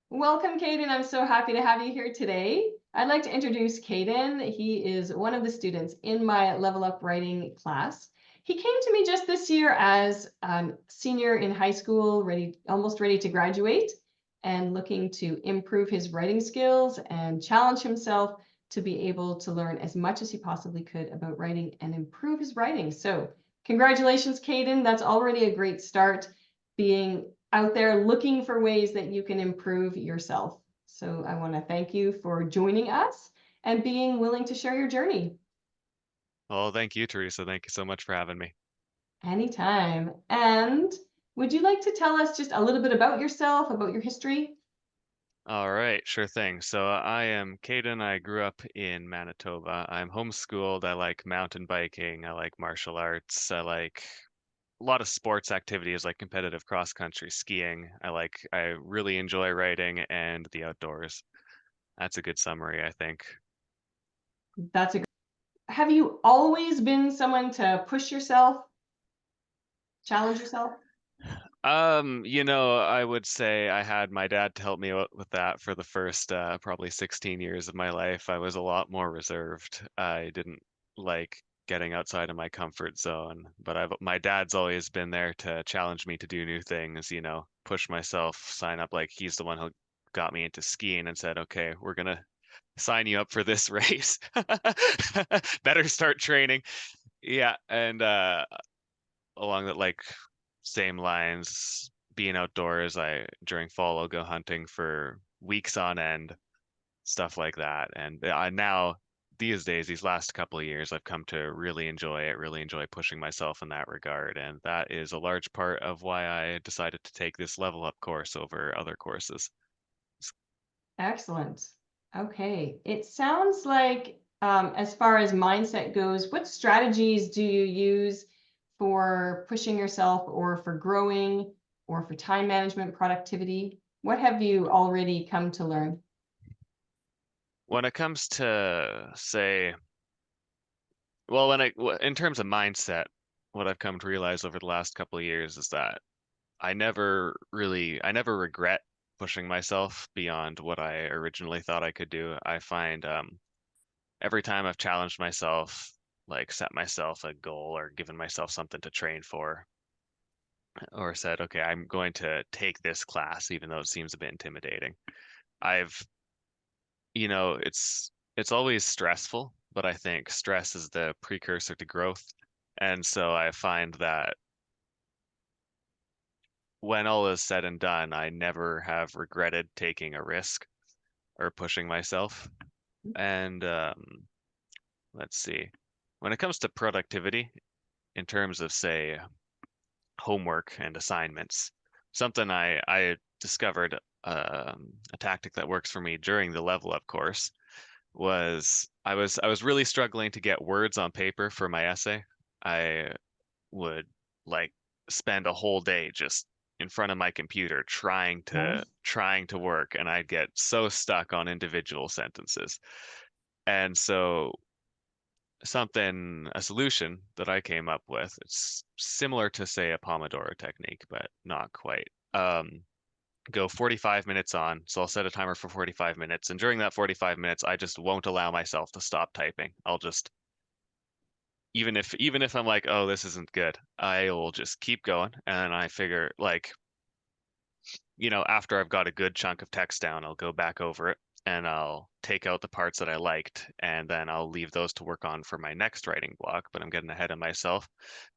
Welcome, Kayden. I'm so happy to have you here today. I'd like to introduce Kayden. He is one of the students in my Level Up Writing class. He came to me just this year as a senior in high school, almost ready to graduate, and looking to improve his writing skills and challenge himself to be able to learn as much as he possibly could about writing and improve his writing. So, congratulations, Kayden. That's already a great start. Being out there looking for ways that you can improve yourself. So I want to thank you for joining us and being willing to share your journey Well, thank you, Teresa. Thank you so much for having me. anytime. And would you like to tell us just a little bit about yourself, about your history? All right, sure thing. So I am Kayden. I grew up in Manitoba. I'm homeschooled. I like mountain biking. I like martial arts. I like a lot of sports activities like competitive cross country skiing. I really enjoy writing and the outdoors. That's a good summary, I think. That's a Have you always been someone to push yourself, challenge yourself? I would say I had my dad to help me out with that for the first probably 16 years of my life. I was a lot more reserved. I didn't like getting outside of my comfort zone, but my dad's always been there to challenge me to do new things, push myself, sign up. Like he's the one who got me into skiing and said, "Okay, we're gonna sign you up for this race. Better start training." Yeah, and along that like same lines, being outdoors, I during fall I'll go hunting for weeks on end, stuff like that. And I now these days, these last couple of years, I've come to really enjoy it, really enjoy pushing myself in that regard. And that is a large part of why I decided to take this level up course over other courses. Excellent. Okay. It sounds like, as far as mindset goes, what strategies do you use for pushing yourself or for growing or for time management, productivity? What have you already come to learn? When it comes to say, in terms of mindset, what I've come to realize over the last couple of years is that I never regret pushing myself beyond what I originally thought I could do. I find every time I've challenged myself, like set myself a goal or given myself something to train for, or said, okay, I'm going to take this class, even though it seems a bit intimidating. I've, it's always stressful, but I think stress is the precursor to growth. And so I find that when all is said and done, I never have regretted taking a risk or pushing myself. And let's see, when it comes to productivity, in terms of, say, homework and assignments, something I discovered a tactic that works for me during the level up course was I was really struggling to get words on paper for my essay. I would like spend a whole day just in front of my computer Nice. trying to work, and I'd get so stuck on individual sentences. And so a solution that I came up with, it's similar to say a Pomodoro technique, but not quite. Go 45 minutes on. So I'll set a timer for 45 minutes. And during that 45 minutes, I just won't allow myself to stop typing. I'll just even if I'm like, oh, this isn't good, I will just keep going. And I figure like, after I've got a good chunk of text down, I'll go back over it and I'll take out the parts that I liked, and then I'll leave those to work on for my next writing block, but I'm getting ahead of myself.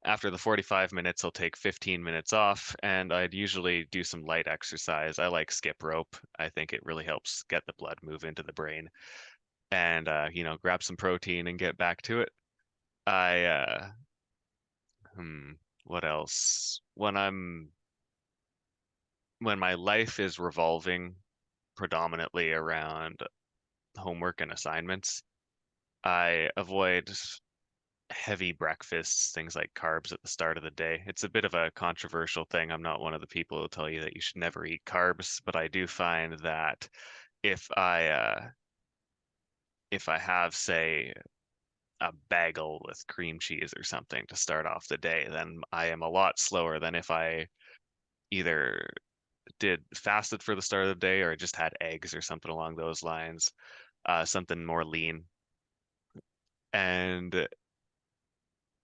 After the 45 minutes, I'll take 15 minutes off, and I'd usually do some light exercise. I like skip rope. I think it really helps get the blood move into the brain, and grab some protein and get back to it. I hmm, what else? When my life is revolving predominantly around homework and assignments, I avoid heavy breakfasts, things like carbs at the start of the day. It's a bit of a controversial thing. I'm not one of the people who tell you that you should never eat carbs, but I do find that if I uh, if I have, say, a bagel with cream cheese or something to start off the day, then I am a lot slower than if I either did fasted for the start of the day or just had eggs or something along those lines, something more lean. And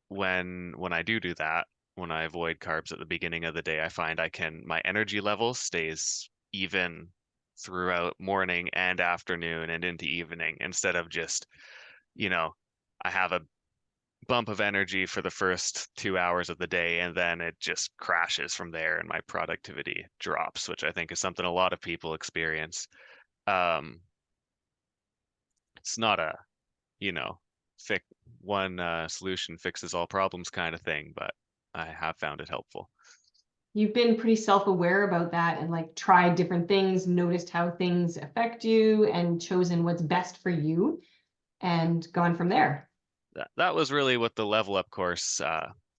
when I do that, when I avoid carbs at the beginning of the day, I find my energy level stays even throughout morning and afternoon and into evening instead of just, you know, I have a bump of energy for the first 2 hours of the day and then it just crashes from there and my productivity drops, which I think is something a lot of people experience. Um, it's not a, you know, fix one solution fixes all problems kind of thing, but I have found it helpful. You've been pretty self-aware about that and like tried different things, noticed how things affect you, and chosen what's best for you and gone from there. That was really what the level up course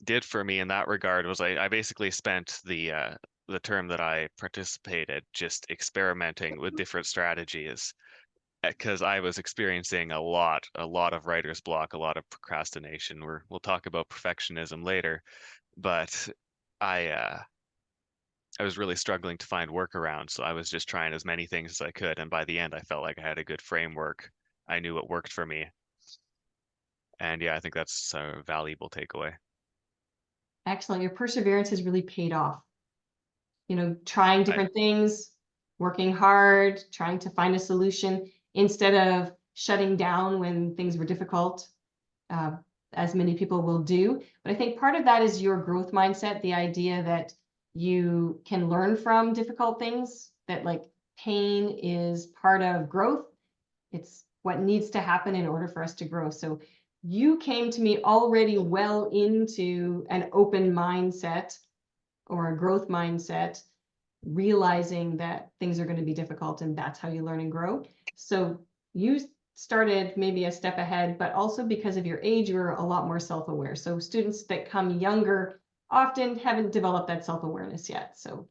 did for me in that regard was I basically spent the term that I participated just experimenting with different strategies because I was experiencing a lot of writer's block, a lot of procrastination. We'll talk about perfectionism later, but I uh, I was really struggling to find workarounds, so I was just trying as many things as I could, and by the end, I felt like I had a good framework. I knew what worked for me, and yeah, I think that's a valuable takeaway. Excellent. Your perseverance has really paid off. Trying I different things, working hard, trying to find a solution instead of shutting down when things were difficult, uh, as many people will do. But I think part of that is your growth mindset, the idea that you can learn from difficult things, that like pain is part of growth. It's what needs to happen in order for us to grow. So you came to me already well into an open mindset or a growth mindset, realizing that things are going to be difficult and that's how you learn and grow. So you started maybe a step ahead, but also because of your age, you're a lot more self-aware. So students that come younger often haven't developed that self-awareness yet. So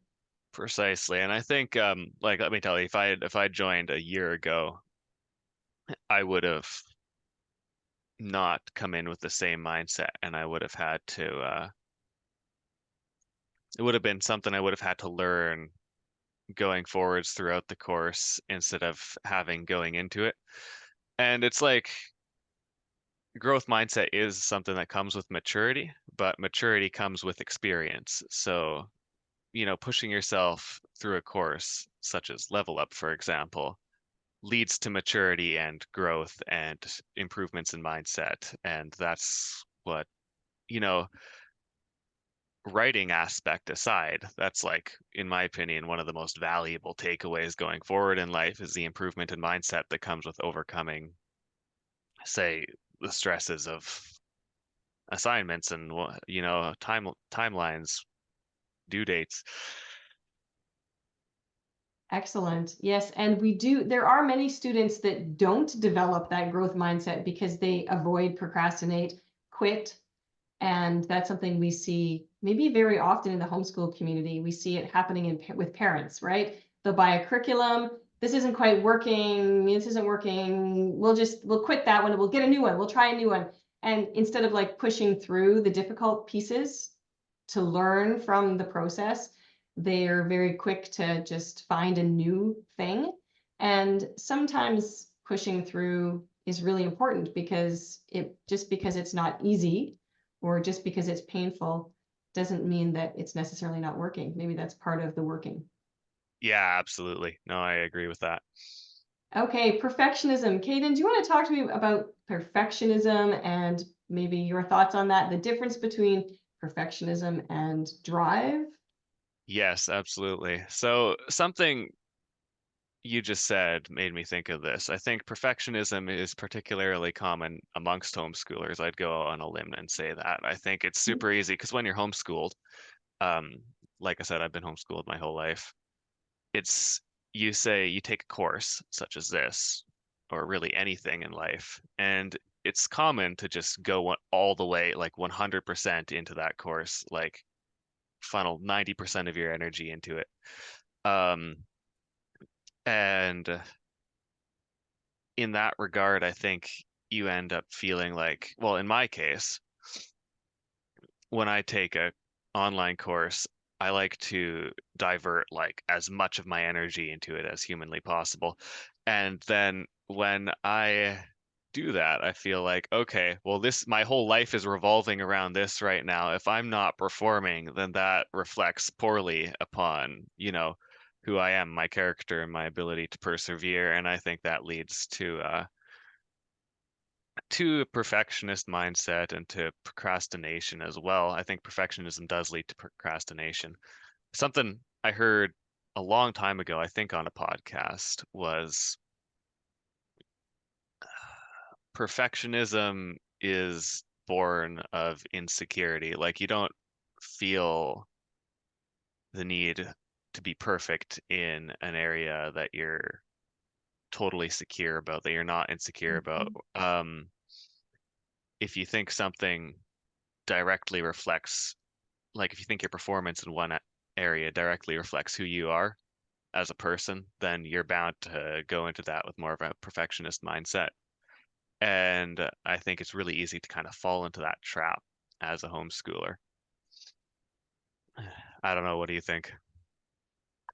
Precisely, and I think like let me tell you, if I joined a year ago, I would have not come in with the same mindset, and I would have had to. It would have been something I would have had to learn going forwards throughout the course instead of having going into it. And it's like growth mindset is something that comes with maturity, but maturity comes with experience. So, pushing yourself through a course such as Level Up, for example, leads to maturity and growth and improvements in mindset. And that's what, you know, writing aspect aside, that's like, in my opinion, one of the most valuable takeaways going forward in life is the improvement in mindset that comes with overcoming, say, the stresses of assignments and timelines, due dates. excellent. Yes. And there are many students that don't develop that growth mindset because they avoid, procrastinate, quit. And that's something we see maybe very often in the homeschool community. We see it happening with parents, right? They'll buy a curriculum. This isn't quite working. This isn't working. We'll quit that one and we'll get a new one. We'll try a new one. And instead of like pushing through the difficult pieces to learn from the process, they're very quick to just find a new thing. And sometimes pushing through is really important because because it's not easy or just because it's painful doesn't mean that it's necessarily not working. Maybe that's part of the working. Yeah, absolutely. No, I agree with that. Okay, perfectionism. Kayden, do you want to talk to me about perfectionism and maybe your thoughts on that? The difference between perfectionism and drive? Yes, absolutely. So something you just said made me think of this. I think perfectionism is particularly common amongst homeschoolers. I'd go on a limb and say that. I think it's super easy because when you're homeschooled, um, like I said, I've been homeschooled my whole life. It's you take a course such as this, or really anything in life, and it's common to just go all the way, like 100% into that course, like funnel 90% of your energy into it. Um, and in that regard, I think you end up feeling like, well, in my case, when I take a online course, I like to divert like as much of my energy into it as humanly possible. And then when I do that, I feel like, okay, well, this, my whole life is revolving around this right now. If I'm not performing, then that reflects poorly upon, who I am, my character, and my ability to persevere. And I think that leads to a perfectionist mindset and to procrastination as well. I think perfectionism does lead to procrastination. Something I heard a long time ago, I think on a podcast, was perfectionism is born of insecurity. Like you don't feel the need to be perfect in an area that you're totally secure about, that you're not insecure about. Mhm. If you think something directly reflects, like if you think your performance in one area directly reflects who you are as a person, then you're bound to go into that with more of a perfectionist mindset. And I think it's really easy to kind of fall into that trap as a homeschooler. I don't know. What do you think?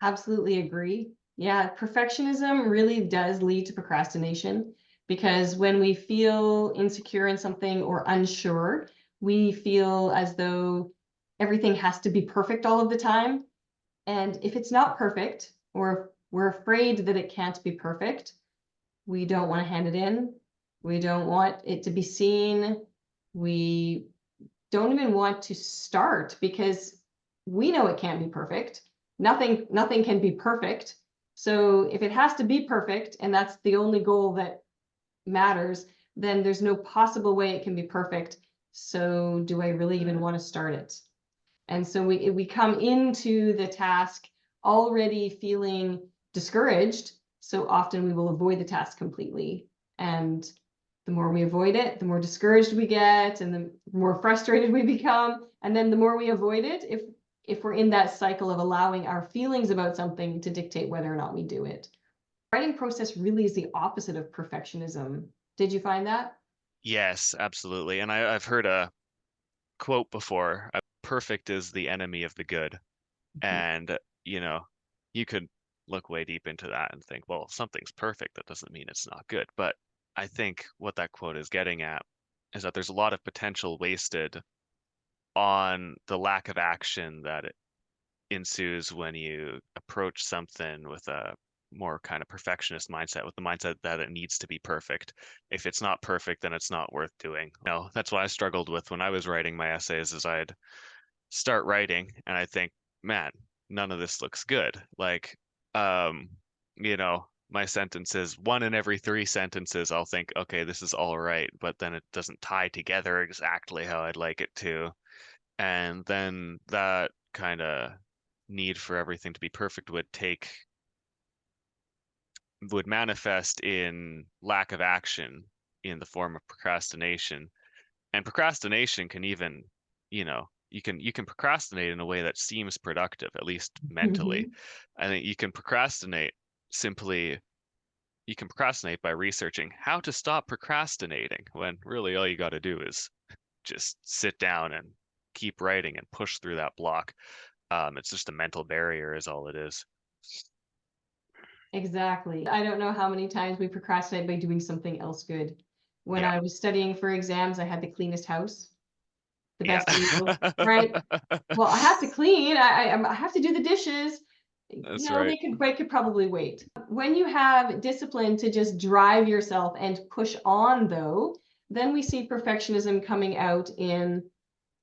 Absolutely agree. Yeah, perfectionism really does lead to procrastination because when we feel insecure in something or unsure, we feel as though everything has to be perfect all of the time. And if it's not perfect, or we're afraid that it can't be perfect, we don't want to hand it in. We don't want it to be seen. We don't even want to start because we know it can't be perfect. Nothing can be perfect. So if it has to be perfect and that's the only goal that matters, then there's no possible way it can be perfect. So do I really even want to start it? And so we come into the task already feeling discouraged. So often we will avoid the task completely. And the more we avoid it, the more discouraged we get and the more frustrated we become. And then the more we avoid it, if we're in that cycle of allowing our feelings about something to dictate whether or not we do it. Writing process really is the opposite of perfectionism. Did you find that? Yes, absolutely. And I've heard a quote before, perfect is the enemy of the good. Mhm. And, you know, you could look way deep into that and think, well, if something's perfect, that doesn't mean it's not good. But I think what that quote is getting at is that there's a lot of potential wasted on the lack of action that ensues when you approach something with a more kind of perfectionist mindset, with the mindset that it needs to be perfect. If it's not perfect, then it's not worth doing. That's what I struggled with when I was writing my essays, is I'd start writing and I think, man, none of this looks good. Like, um, my sentences, one in every three sentences, I'll think, okay, this is all right, but then it doesn't tie together exactly how I'd like it to. And then that kind of need for everything to be perfect would manifest in lack of action in the form of procrastination. And procrastination can even, you can procrastinate in a way that seems productive, at least mentally. Mhm. I think simply you can procrastinate by researching how to stop procrastinating, when really all you got to do is just sit down and keep writing and push through that block. It's just a mental barrier is all it is. Exactly. I don't know how many times we procrastinate by doing something else good. When Yeah. I was studying for exams, I had the cleanest house, the Yeah. best meals, right? Well, I have to clean. I have to do the dishes. That's right. They could probably wait. When you have discipline to just drive yourself and push on, though, then we see perfectionism coming out in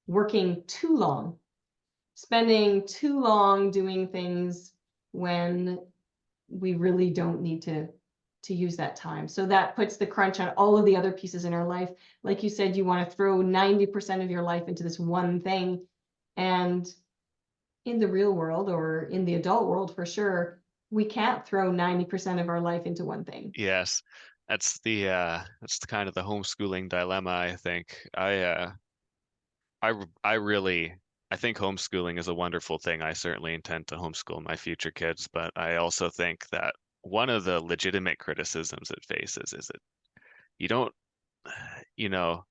working too long, spending too long doing things when we really don't need to use that time. So that puts the crunch on all of the other pieces in our life. Like you said, you want to throw 90% of your life into this one thing. And in the real world or in the adult world for sure, we can't throw 90% of our life into one thing. Yes. That's the kind of the homeschooling dilemma, I think. I really I think homeschooling is a wonderful thing. I certainly intend to homeschool my future kids, but I also think that one of the legitimate criticisms it faces is that you don't, you know,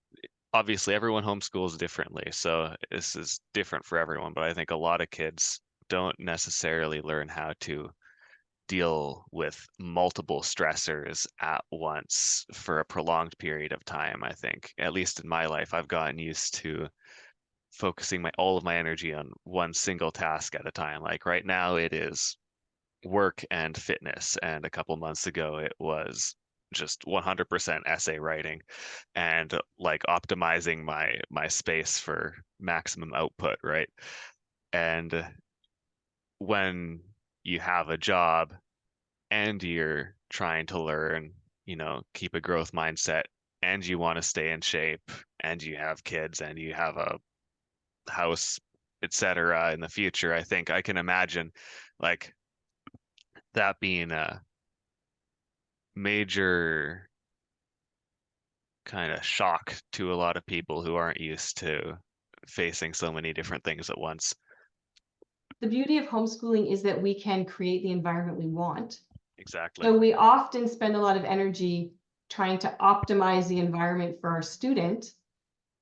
obviously everyone homeschools differently, so this is different for everyone, but I think a lot of kids don't necessarily learn how to deal with multiple stressors at once for a prolonged period of time. I think, at least in my life, I've gotten used to focusing my all of my energy on one single task at a time. Like right now it is work and fitness, and a couple months ago it was just 100% essay writing and like optimizing my space for maximum output, right? And when you have a job and you're trying to learn, keep a growth mindset, and you want to stay in shape, and you have kids, and you have a house, etc. in the future, I think I can imagine like that being a major kind of shock to a lot of people who aren't used to facing so many different things at once. The beauty of homeschooling is that we can create the environment we want. Exactly. So we often spend a lot of energy trying to optimize the environment for our student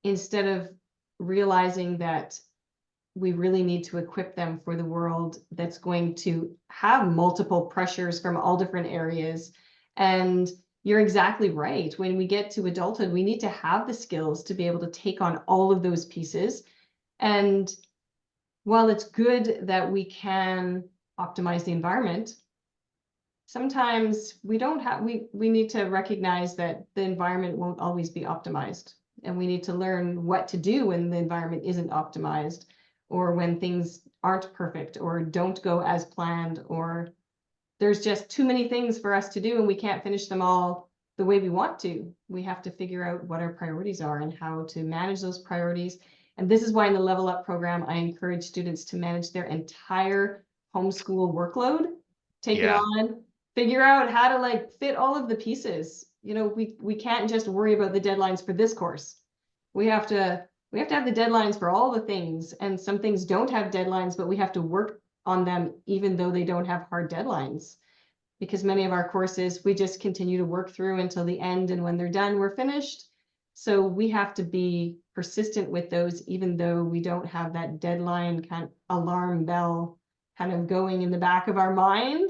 instead of realizing that we really need to equip them for the world that's going to have multiple pressures from all different areas. And you're exactly right. When we get to adulthood, we need to have the skills to be able to take on all of those pieces. And while it's good that we can optimize the environment, sometimes we don't have we need to recognize that the environment won't always be optimized, and we need to learn what to do when the environment isn't optimized, or when things aren't perfect or don't go as planned, or there's just too many things for us to do and we can't finish them all the way we want to. We have to figure out what our priorities are and how to manage those priorities. And this is why in the Level Up program, I encourage students to manage their entire homeschool workload, take it Yeah, on, figure out how to like fit all of the pieces. We can't just worry about the deadlines for this course. We have to have the deadlines for all the things, and some things don't have deadlines, but we have to work on them even though they don't have hard deadlines, because many of our courses we just continue to work through until the end, and when they're done we're finished. So we have to be persistent with those even though we don't have that deadline kind of alarm bell kind of going in the back of our mind.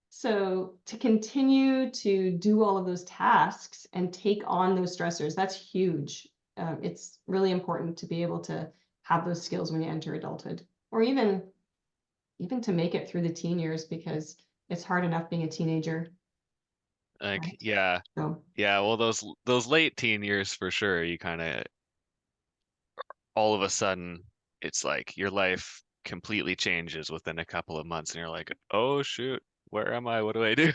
So to continue to do all of those tasks and take on those stressors, that's huge. It's really important to be able to have those skills when you enter adulthood, or even to make it through the teen years, because it's hard enough being a teenager, like right? yeah, So yeah. Well, those late teen years for sure. You kind of all of a sudden, it's like your life completely changes within a couple of months, and you're like, oh shoot, where am I? What do I do?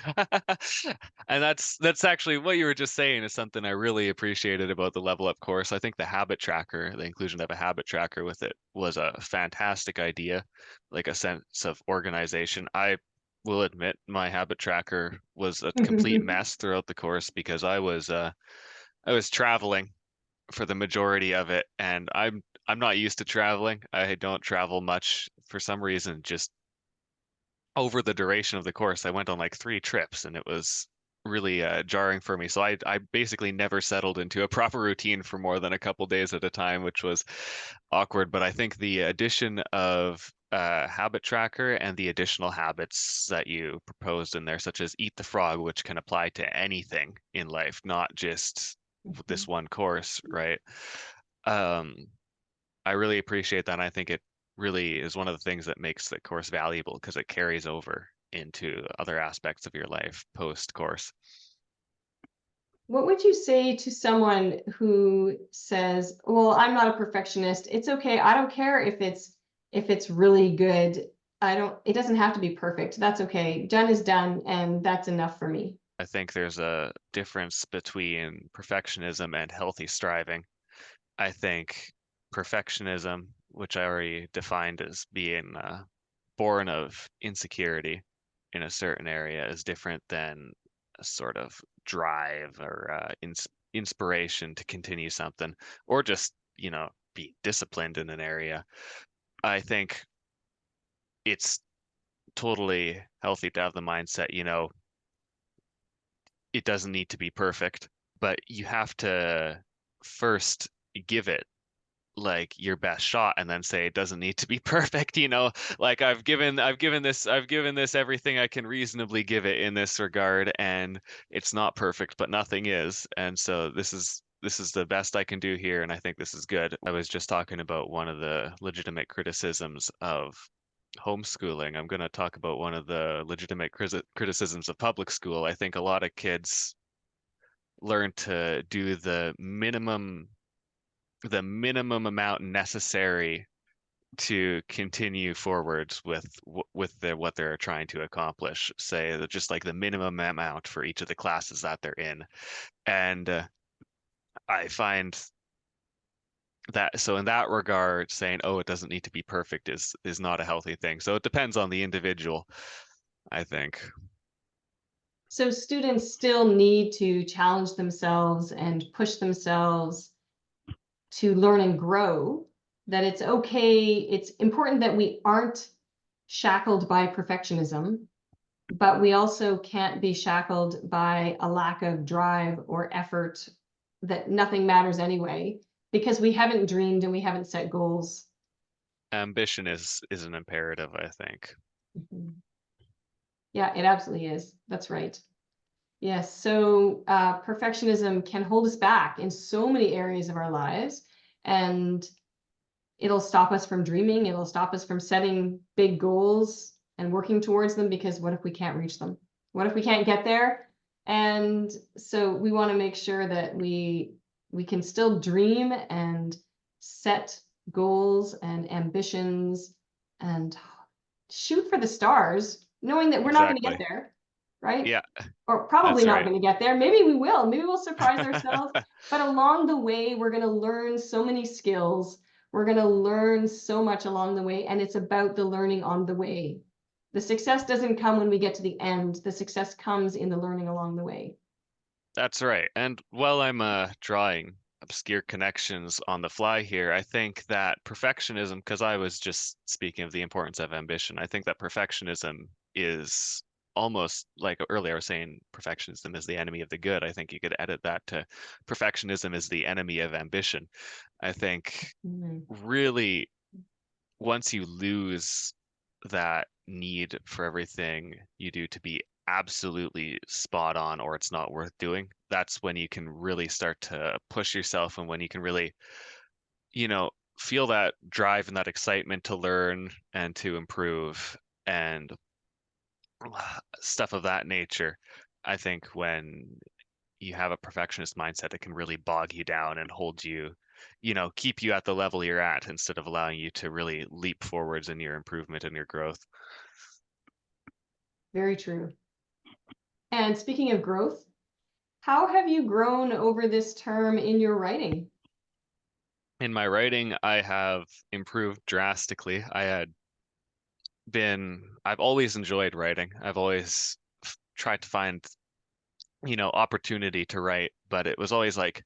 And that's actually what you were just saying is something I really appreciated about the Level Up course. I think the habit tracker, the inclusion of a habit tracker with it was a fantastic idea, like a sense of organization. I will admit my habit tracker was a complete mess throughout the course because I was traveling for the majority of it, and I'm not used to traveling. I don't travel much for some reason. Just over the duration of the course, I went on like 3 trips, and it was really jarring for me. So I basically never settled into a proper routine for more than a couple days at a time, which was awkward. But I think the addition of habit tracker and the additional habits that you proposed in there, such as eat the frog, which can apply to anything in life, not just this one course, right? Um, I really appreciate that. And I think it really is one of the things that makes the course valuable because it carries over into other aspects of your life post course. what would you say to someone who says, well, I'm not a perfectionist, it's okay, I don't care if it's really good, it doesn't have to be perfect, that's okay, done is done and that's enough for me? I think there's a difference between perfectionism and healthy striving. I think perfectionism, which I already defined as being born of insecurity in a certain area, is different than a sort of drive or inspiration to continue something or just, be disciplined in an area. I think it's totally healthy to have the mindset, it doesn't need to be perfect, but you have to first give it like your best shot and then say it doesn't need to be perfect, you know, like I've given this everything I can reasonably give it in this regard, and it's not perfect, but nothing is. And so this is the best I can do here, and I think this is good. I was just talking about one of the legitimate criticisms of homeschooling. I'm going to talk about one of the legitimate criticisms of public school. I think a lot of kids learn to do the minimum amount necessary to continue forwards with what they're trying to accomplish. Say that just like the minimum amount for each of the classes that they're in. And I find that, so in that regard, saying, oh, it doesn't need to be perfect is not a healthy thing. So it depends on the individual, I think. So students still need to challenge themselves and push themselves to learn and grow, that it's okay. It's important that we aren't shackled by perfectionism, but we also can't be shackled by a lack of drive or effort, that nothing matters anyway, because we haven't dreamed and we haven't set goals. Ambition is an imperative, I think. Mhm. Yeah, it absolutely is. That's right. Yes. So perfectionism can hold us back in so many areas of our lives, and it'll stop us from dreaming. It'll stop us from setting big goals and working towards them, because what if we can't reach them? What if we can't get there? And so we want to make sure that we can still dream and set goals and ambitions and shoot for the stars, knowing that we're not going to get Exactly. there, right? Yeah, Or probably that's not right. going to get there. Maybe we will. Maybe we'll surprise ourselves. But along the way, we're going to learn so many skills. We're going to learn so much along the way. And it's about the learning on the way. The success doesn't come when we get to the end. The success comes in the learning along the way. That's right. And while I'm drawing obscure connections on the fly here, I think that perfectionism, because I was just speaking of the importance of ambition, I think that perfectionism is almost like earlier I was saying perfectionism is the enemy of the good. I think you could edit that to perfectionism is the enemy of ambition. I think Mhm. really once you lose that need for everything you do to be absolutely spot on or it's not worth doing, that's when you can really start to push yourself and when you can really, you know, feel that drive and that excitement to learn and to improve and stuff of that nature. I think when you have a perfectionist mindset, it can really bog you down and hold you, keep you at the level you're at instead of allowing you to really leap forwards in your improvement and your growth. Very true. And speaking of growth, how have you grown over this term in your writing? In my writing, I have improved drastically. I've always enjoyed writing. I've always tried to find, opportunity to write, but it was always like,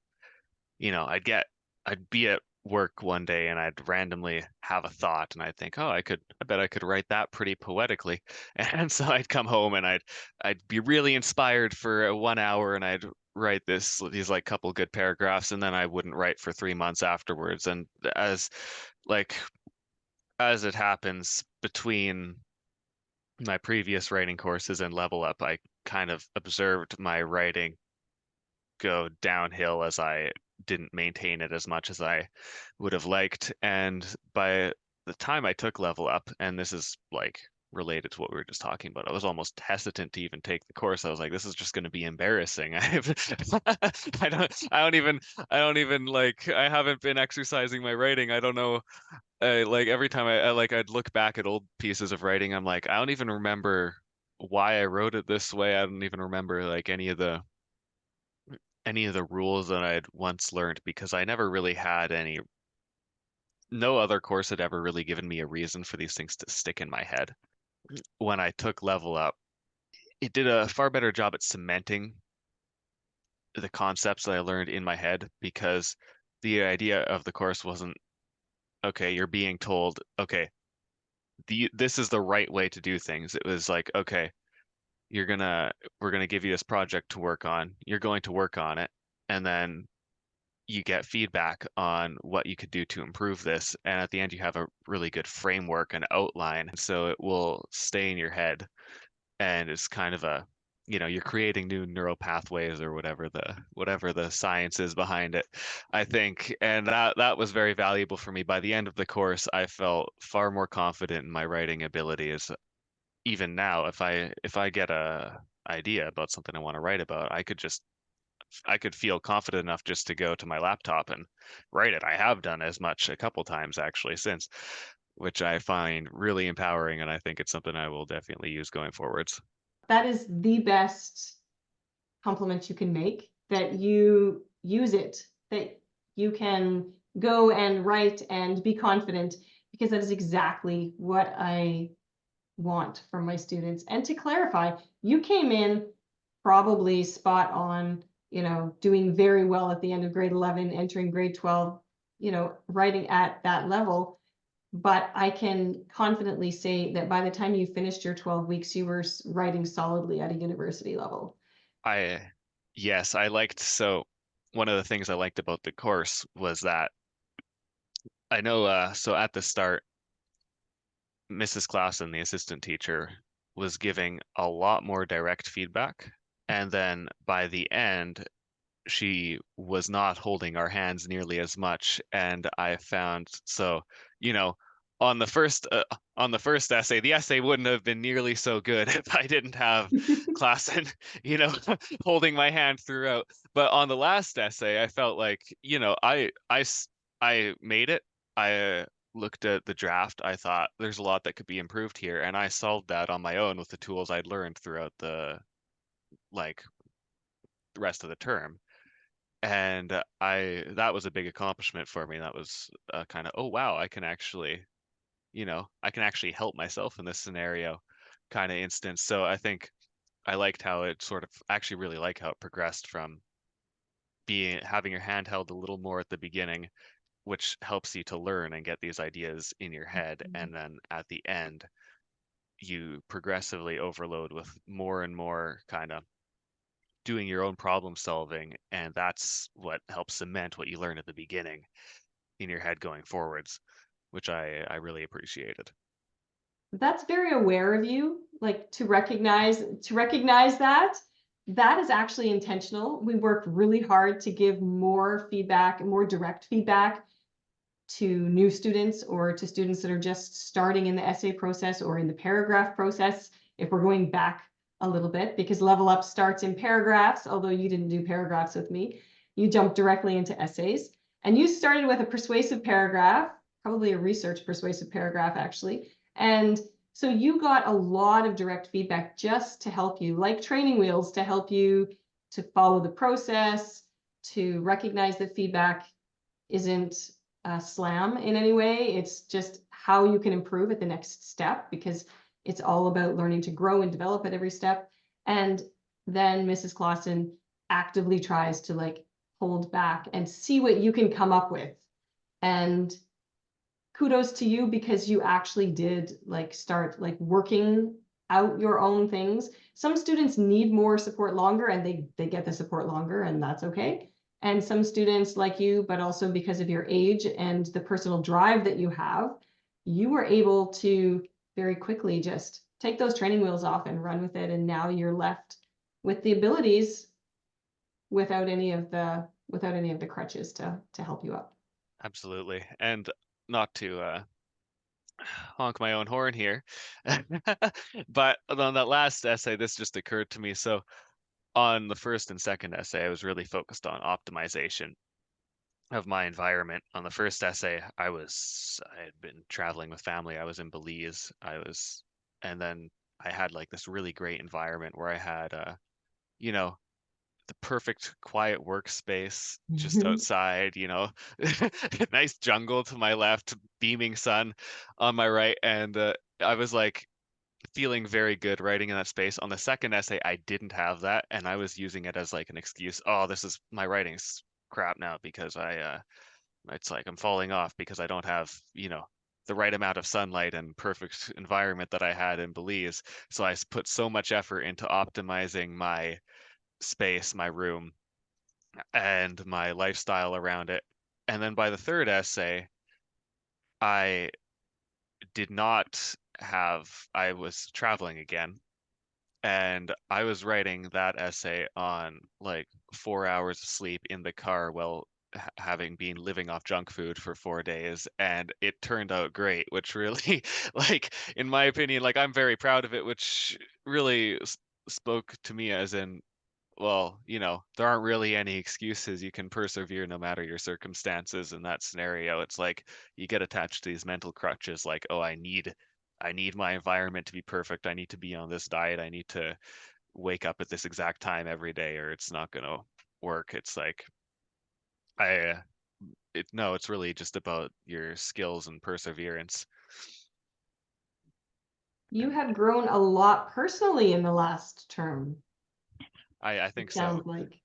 I'd be at work one day and I'd randomly have a thought and I'd think, oh, I bet I could write that pretty poetically. And so I'd come home and I'd be really inspired for 1 hour and I'd write these like couple good paragraphs and then I wouldn't write for 3 months afterwards. And like, as it happens between my previous writing courses and Level Up, I kind of observed my writing go downhill as I didn't maintain it as much as I would have liked. And by the time I took Level Up, and this is like related to what we were just talking about, I was almost hesitant to even take the course. I was like, this is just going to be embarrassing. I don't even like, I haven't been exercising my writing. I don't know. Like every time I'd look back at old pieces of writing, I'm like, I don't even remember why I wrote it this way. I don't even remember like any of the rules that I'd once learned because I never really had no other course had ever really given me a reason for these things to stick in my head. When I took Level Up, it did a far better job at cementing the concepts that I learned in my head because the idea of the course wasn't, okay, you're being told, okay, this is the right way to do things. It was like, okay, we're gonna give you this project to work on. You're going to work on it, and then you get feedback on what you could do to improve this. And at the end, you have a really good framework and outline. So it will stay in your head and it's kind of a, you're creating new neural pathways or whatever the science is behind it, I think. And that was very valuable for me. By the end of the course, I felt far more confident in my writing abilities. Even now, if I get a idea about something I want to write about, I could feel confident enough just to go to my laptop and write it. I have done as much a couple times actually since, which I find really empowering, and I think it's something I will definitely use going forwards. That is the best compliment you can make, that you use it, that you can go and write and be confident, because that is exactly what I want from my students. And to clarify, you came in probably spot on, doing very well at the end of grade 11, entering grade 12, writing at that level. But I can confidently say that by the time you finished your 12 weeks, you were writing solidly at a university level. I, yes, so one of the things I liked about the course was that I know, so at the start, Mrs. Clausen, the assistant teacher, was giving a lot more direct feedback. And then by the end, she was not holding our hands nearly as much. And I found so, you know, on the first essay, the essay wouldn't have been nearly so good if I didn't have Klassen, you know, holding my hand throughout. But on the last essay, I felt like, I made it. I looked at the draft. I thought there's a lot that could be improved here, and I solved that on my own with the tools I'd learned throughout like the rest of the term. And I that was a big accomplishment for me. That was kind of, oh wow, I can actually help myself in this scenario kind of instance. So I think I liked how it sort of actually really like how it progressed from being having your hand held a little more at the beginning, which helps you to learn and get these ideas in your head, and then at the end you progressively overload with more and more kind of doing your own problem solving, and that's what helps cement what you learn at the beginning in your head going forwards, which I really appreciated. That's very aware of you, like to recognize that that is actually intentional. We work really hard to give more feedback, more direct feedback to new students or to students that are just starting in the essay process or in the paragraph process. If we're going back a little bit, because level up starts in paragraphs, although you didn't do paragraphs with me, you jumped directly into essays, and you started with a persuasive paragraph, probably a research persuasive paragraph actually. And so you got a lot of direct feedback just to help you, like training wheels, to help you to follow the process, to recognize that feedback isn't slam in any way. It's just how you can improve at the next step, because it's all about learning to grow and develop at every step. And then Mrs. Clausen actively tries to like hold back and see what you can come up with. And kudos to you, because you actually did like start like working out your own things. Some students need more support longer, and they get the support longer, and that's okay. And some students like you, but also because of your age and the personal drive that you have, you were able to very quickly just take those training wheels off and run with it. And now you're left with the abilities without any of the crutches to help you up. Absolutely. And not to honk my own horn here, but on that last essay, this just occurred to me. So on the first and second essay, I was really focused on optimization of my environment. On the first essay, I had been traveling with family. I was in Belize. And then I had like this really great environment where I had, you know, the perfect quiet workspace just outside, nice jungle to my left, beaming sun on my right. And I was like feeling very good writing in that space. On the second essay, I didn't have that. And I was using it as like an excuse. Oh, this is my writing's crap now because it's like I'm falling off because I don't have, the right amount of sunlight and perfect environment that I had in Belize. So put so much effort into optimizing my space, my room, and my lifestyle around it. And then by the third essay, I did not I was traveling again, and I was writing that essay on like 4 hours of sleep in the car while having been living off junk food for 4 days, and it turned out great, which really, like, in my opinion, like I'm very proud of it, which really spoke to me as in, well, there aren't really any excuses. You can persevere no matter your circumstances in that scenario. It's like you get attached to these mental crutches like, oh, I need my environment to be perfect. I need to be on this diet. I need to wake up at this exact time every day or it's not going to work. It's like I no, it's really just about your skills and perseverance. You And have grown a lot personally in the last term, I it think so. sounds like.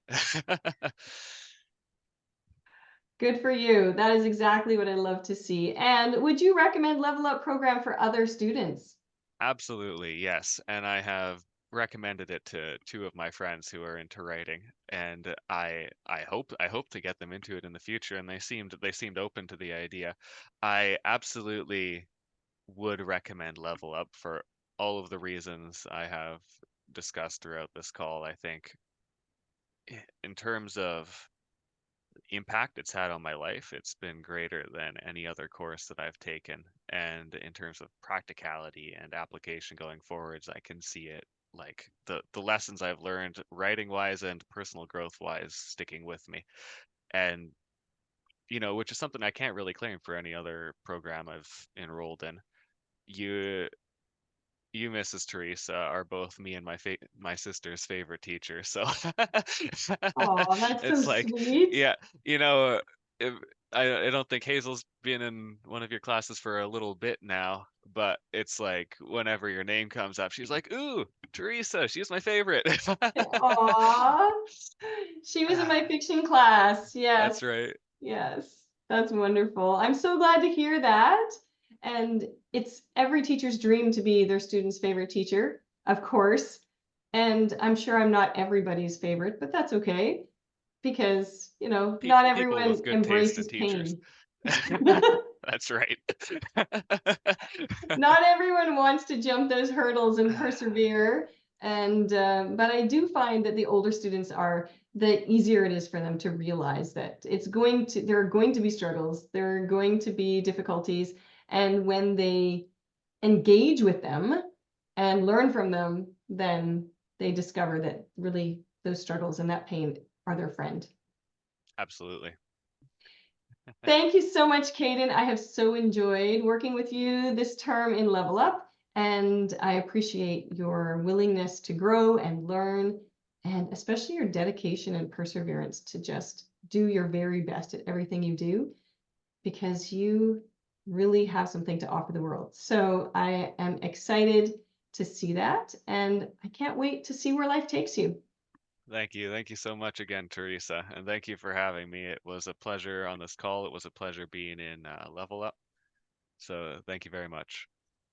Good for you. That is exactly what I love to see. And would you recommend Level Up program for other students? Absolutely, yes. And I have recommended it to two of my friends who are into writing, and I hope to get them into it in the future, and they seemed open to the idea. I absolutely would recommend Level Up for all of the reasons I have discussed throughout this call. I think in terms of impact it's had on my life, it's been greater than any other course that I've taken. And in terms of practicality and application going forwards, I can see it like the lessons I've learned writing wise and personal growth wise sticking with me. And which is something I can't really claim for any other program I've enrolled in. You Mrs. Teresa, are both me and my sister's favorite teacher. So Oh, that's so it's like, sweet. yeah, you know, if, I don't think Hazel's been in one of your classes for a little bit now, but it's like whenever your name comes up, she's like, "Ooh, Teresa, she's my favorite." Aw, she was in my fiction class. That's Yes, right. yes, that's wonderful. I'm so glad to hear that. And it's every teacher's dream to be their student's favorite teacher, of course. And I'm sure I'm not everybody's favorite, but that's okay because, not People with everyone good taste in embraces teachers. pain. That's right. Not everyone wants to jump those hurdles and persevere. And but I do find that the older students are, the easier it is for them to realize that there are going to be struggles, there are going to be difficulties, and when they engage with them and learn from them, then they discover that really those struggles and that pain are their friend. Absolutely. Thank you so much, Kayden. I have so enjoyed working with you this term in Level Up, and I appreciate your willingness to grow and learn, and especially your dedication and perseverance to just do your very best at everything you do, because you really have something to offer the world. So I am excited to see that, and I can't wait to see where life takes you. Thank you. Thank you so much again, Teresa. And thank you for having me. It was a pleasure on this call. It was a pleasure being in Level Up. So thank you very much.